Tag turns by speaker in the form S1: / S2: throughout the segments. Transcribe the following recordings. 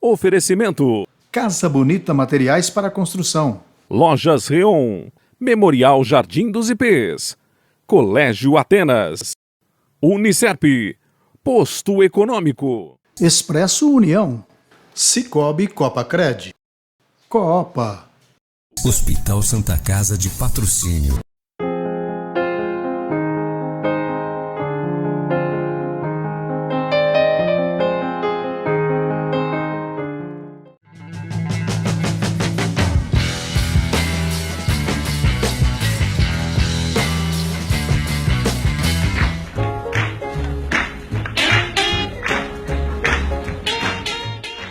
S1: Oferecimento:
S2: Casa Bonita Materiais para Construção,
S1: Lojas Reon, Memorial Jardim dos Ipês, Colégio Atenas, Unicerp, Posto Econômico,
S2: Expresso União, Cicobi Copacred, Copa,
S3: Hospital Santa Casa de Patrocínio.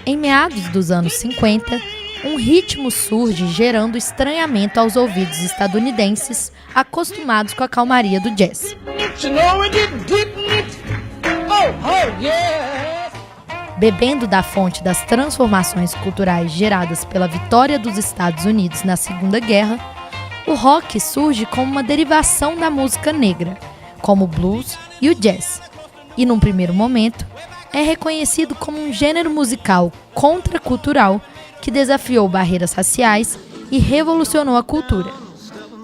S4: Em meados dos anos 50, um ritmo surge gerando estranhamento aos ouvidos estadunidenses acostumados com a calmaria do jazz. Bebendo da fonte das transformações culturais geradas pela vitória dos Estados Unidos na Segunda Guerra, o rock surge como uma derivação da música negra, como o blues e o jazz, e num primeiro momento é reconhecido como um gênero musical contracultural que desafiou barreiras raciais e revolucionou a cultura.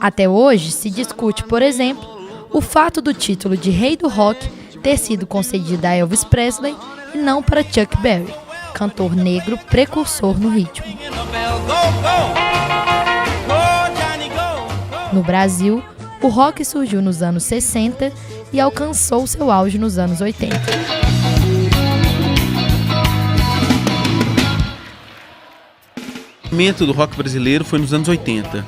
S4: Até hoje se discute, por exemplo, o fato do título de Rei do Rock ter sido concedido a Elvis Presley e não para Chuck Berry, cantor negro precursor no ritmo. No Brasil, o rock surgiu nos anos 60 e alcançou seu auge nos anos 80.
S5: O momento do rock brasileiro foi nos anos 80.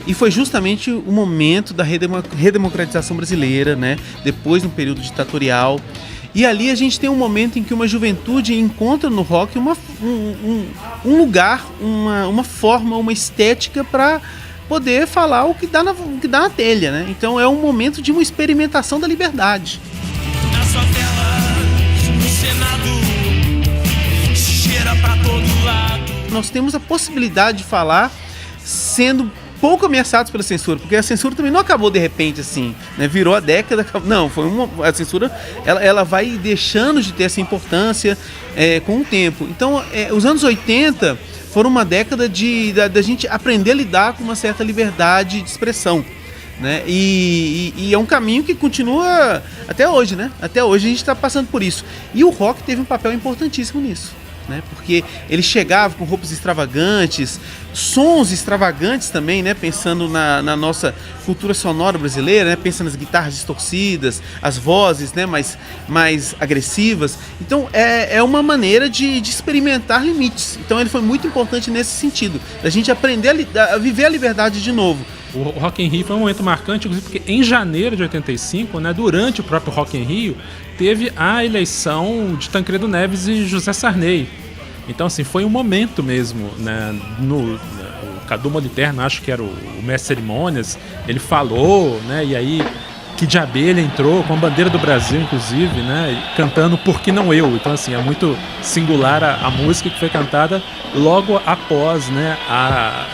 S5: E foi justamente o momento da redemocratização brasileira, né? Depois de um período ditatorial. E ali a gente tem um momento em que uma juventude encontra no rock um lugar, uma forma, uma estética para poder falar o que dá na telha, né? Então é um momento de uma experimentação da liberdade.
S6: Na sua tela, no Senado, cheira pra todo lado.
S5: Nós temos a possibilidade de falar sendo pouco ameaçados pela censura, porque a censura também não acabou de repente assim, né? Virou a década, não, a censura ela vai deixando de ter essa importância com o tempo. Então, os anos 80 foram uma década da gente aprender a lidar com uma certa liberdade de expressão, né? E é um caminho que continua até hoje, né? Até hoje a gente está passando por isso. E o rock teve um papel importantíssimo nisso, né? Porque ele chegava com roupas extravagantes, sons extravagantes também, né? Pensando na nossa cultura sonora brasileira, né? Pensando nas guitarras distorcidas, as vozes, né? mais agressivas. Então é uma maneira de experimentar limites. Então ele foi muito importante nesse sentido, da gente aprender a viver a liberdade de novo.
S7: O Rock in Rio foi um momento marcante, inclusive porque em janeiro de 85, né, durante o próprio Rock in Rio, teve a eleição de Tancredo Neves e José Sarney. Então, assim, foi um momento mesmo, né, o Cadu Moliterno, acho que era o mestre de cerimônias, ele falou, né, e aí Kid de Abelha entrou com a bandeira do Brasil, inclusive, né, cantando Por Que Não Eu. Então, assim, é muito singular a música que foi cantada logo após, né, a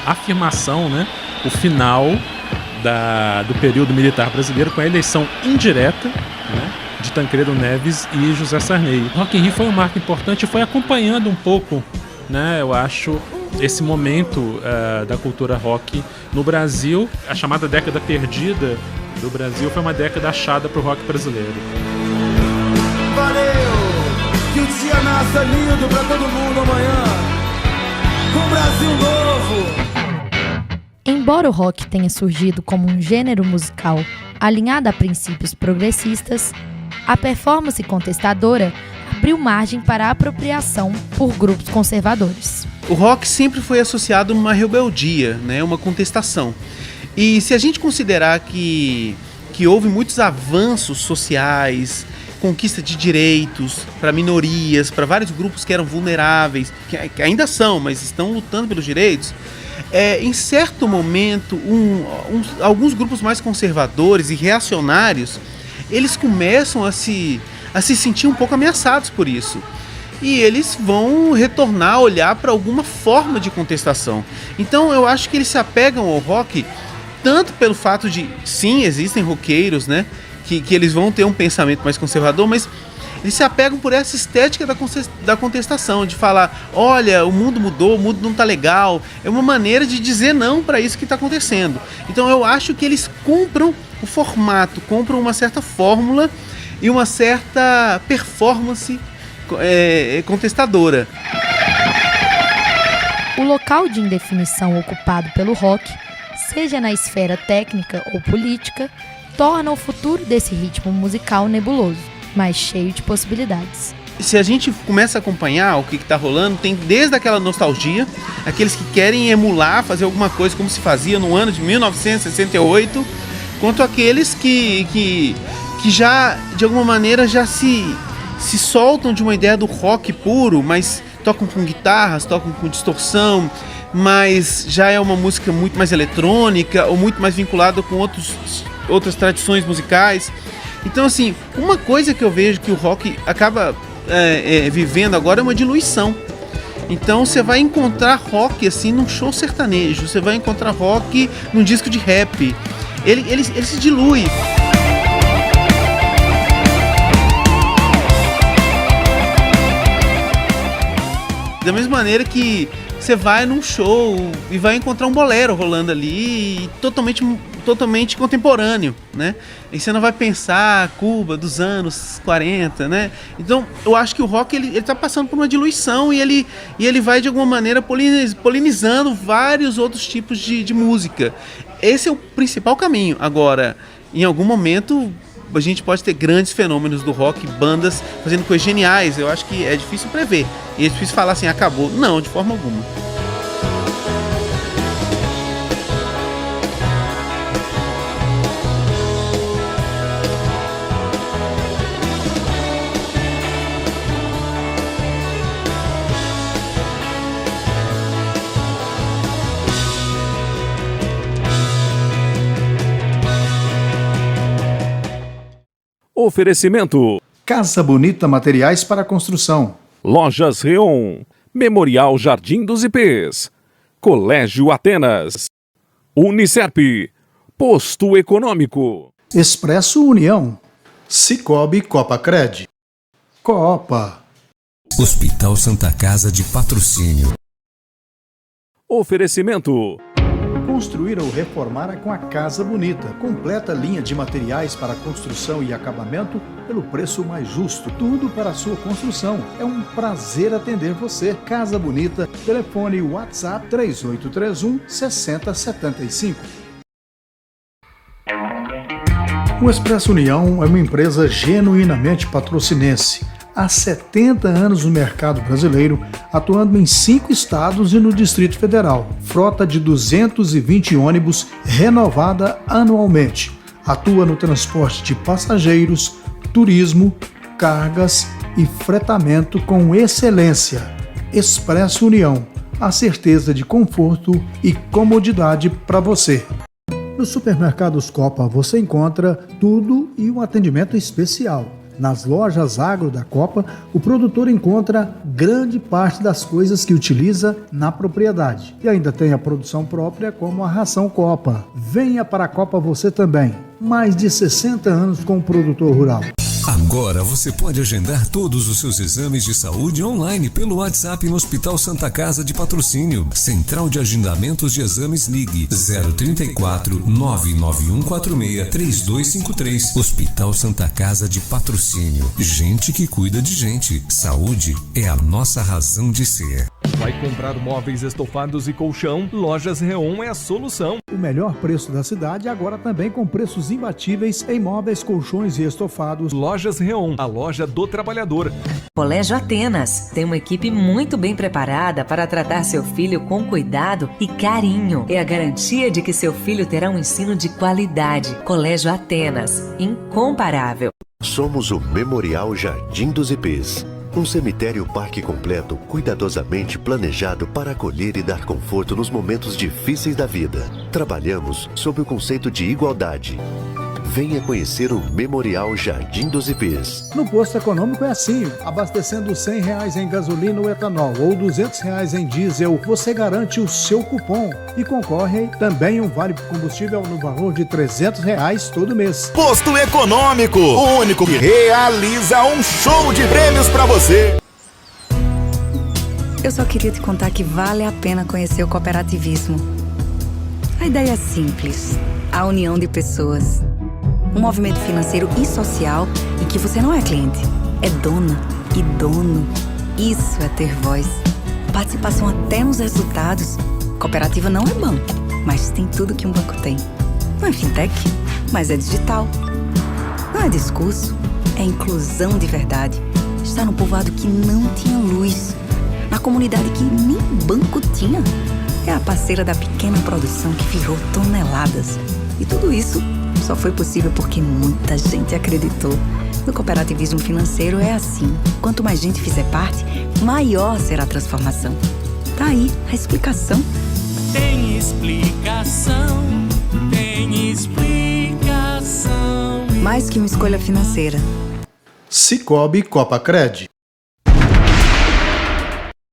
S7: afirmação, né, o final do período militar brasileiro com a eleição indireta, né, de Tancredo Neves e José Sarney. O Rock in Rio foi um marco importante e foi acompanhando um pouco, né, eu acho, esse momento da cultura rock no Brasil. A chamada década perdida do Brasil foi uma década achada para o rock brasileiro.
S6: Valeu! Que o dia nasça lindo para todo mundo amanhã, com o Brasil novo!
S4: Embora o rock tenha surgido como um gênero musical alinhado a princípios progressistas, a performance contestadora abriu margem para a apropriação por grupos conservadores.
S5: O rock sempre foi associado a uma rebeldia, né, uma contestação. E se a gente considerar que houve muitos avanços sociais, conquista de direitos para minorias, para vários grupos que eram vulneráveis, que ainda são, mas estão lutando pelos direitos, em certo momento, alguns grupos mais conservadores e reacionários, eles começam a se sentir um pouco ameaçados por isso. E eles vão retornar a olhar para alguma forma de contestação. Então eu acho que eles se apegam ao rock tanto pelo fato de, sim, existem roqueiros, né, que eles vão ter um pensamento mais conservador, mas eles se apegam por essa estética da contestação, de falar, olha, o mundo mudou, o mundo não tá legal. É uma maneira de dizer não para isso que está acontecendo. Então eu acho que eles compram o formato, compram uma certa fórmula e uma certa performance contestadora.
S4: O local de indefinição ocupado pelo rock, seja na esfera técnica ou política, torna o futuro desse ritmo musical nebuloso, mas cheio de possibilidades.
S5: Se a gente começa a acompanhar o que está rolando, tem desde aquela nostalgia, aqueles que querem emular, fazer alguma coisa como se fazia no ano de 1968, quanto aqueles que já, de alguma maneira, já se soltam de uma ideia do rock puro, mas tocam com guitarras, tocam com distorção, mas já é uma música muito mais eletrônica ou muito mais vinculada com outras tradições musicais. Então, assim, uma coisa que eu vejo que o rock acaba vivendo agora é uma diluição. Então você vai encontrar rock assim num show sertanejo, você vai encontrar rock num disco de rap. Ele se dilui. Da mesma maneira que você vai num show e vai encontrar um bolero rolando ali, totalmente contemporâneo, né? E você não vai pensar Cuba dos anos 40, né? Então, eu acho que o rock ele tá passando por uma diluição e ele vai de alguma maneira polinizando vários outros tipos de música. Esse é o principal caminho. Agora, em algum momento a gente pode ter grandes fenômenos do rock, bandas fazendo coisas geniais. Eu acho que é difícil prever. E é difícil falar assim, acabou. Não, de forma alguma.
S1: Oferecimento:
S2: Casa Bonita Materiais para Construção.
S1: Lojas Reon, Memorial Jardim dos IPs, Colégio Atenas, Unicerp, Posto Econômico,
S2: Expresso União, Cicobi Copacred, Copa,
S3: Hospital Santa Casa de Patrocínio.
S1: Oferecimento:
S2: construir ou reformar com a Casa Bonita. Completa linha de materiais para construção e acabamento pelo preço mais justo. Tudo para a sua construção. É um prazer atender você. Casa Bonita, telefone WhatsApp 3831-6075. O Expresso União é uma empresa genuinamente patrocinense. Há 70 anos no mercado brasileiro, atuando em 5 estados e no Distrito Federal. Frota de 220 ônibus renovada anualmente. Atua no transporte de passageiros, turismo, cargas e fretamento com excelência. Expresso União, a certeza de conforto e comodidade para você. Nos supermercados Copa você encontra tudo e um atendimento especial. Nas lojas agro da Copa, o produtor encontra grande parte das coisas que utiliza na propriedade. E ainda tem a produção própria, como a ração Copa. Venha para a Copa você também. Mais de 60 anos com o produtor rural.
S3: Agora você pode agendar todos os seus exames de saúde online pelo WhatsApp no Hospital Santa Casa de Patrocínio. Central de Agendamentos de Exames, ligue 034 99146 3253. Hospital Santa Casa de Patrocínio. Gente que cuida de gente. Saúde é a nossa razão de ser.
S8: Vai comprar móveis estofados e colchão? Lojas Reon é a solução.
S2: O melhor preço da cidade, agora também com preços imbatíveis em móveis, colchões e estofados.
S8: Lojas Reon, a loja do trabalhador.
S9: Colégio Atenas tem uma equipe muito bem preparada para tratar seu filho com cuidado e carinho. É a garantia de que seu filho terá um ensino de qualidade. Colégio Atenas, incomparável.
S10: Somos o Memorial Jardim dos IPs. Um cemitério parque completo, cuidadosamente planejado para acolher e dar conforto nos momentos difíceis da vida. Trabalhamos sob o conceito de igualdade. Venha conhecer o Memorial Jardim dos Ipês.
S2: No posto econômico é assim, abastecendo R$100 em gasolina ou etanol ou R$200 em diesel, você garante o seu cupom e concorre também um vale combustível no valor de R$300 todo mês.
S11: Posto Econômico, o único que realiza um show de prêmios para você.
S12: Eu só queria te contar que vale a pena conhecer o cooperativismo. A ideia é simples, a união de pessoas. Um movimento financeiro e social em que você não é cliente, é dona e dono. Isso é ter voz. Participação até nos resultados. Cooperativa não é banco, mas tem tudo que um banco tem. Não é fintech, mas é digital. Não é discurso, é inclusão de verdade. Está no povoado que não tinha luz, na comunidade que nem banco tinha. É a parceira da pequena produção que virou toneladas. E tudo isso só foi possível porque muita gente acreditou. No cooperativismo financeiro é assim. Quanto mais gente fizer parte, maior será a transformação. Tá aí a explicação.
S13: Tem explicação, tem explicação.
S12: Mais que uma escolha financeira.
S2: Cicobi Copacred.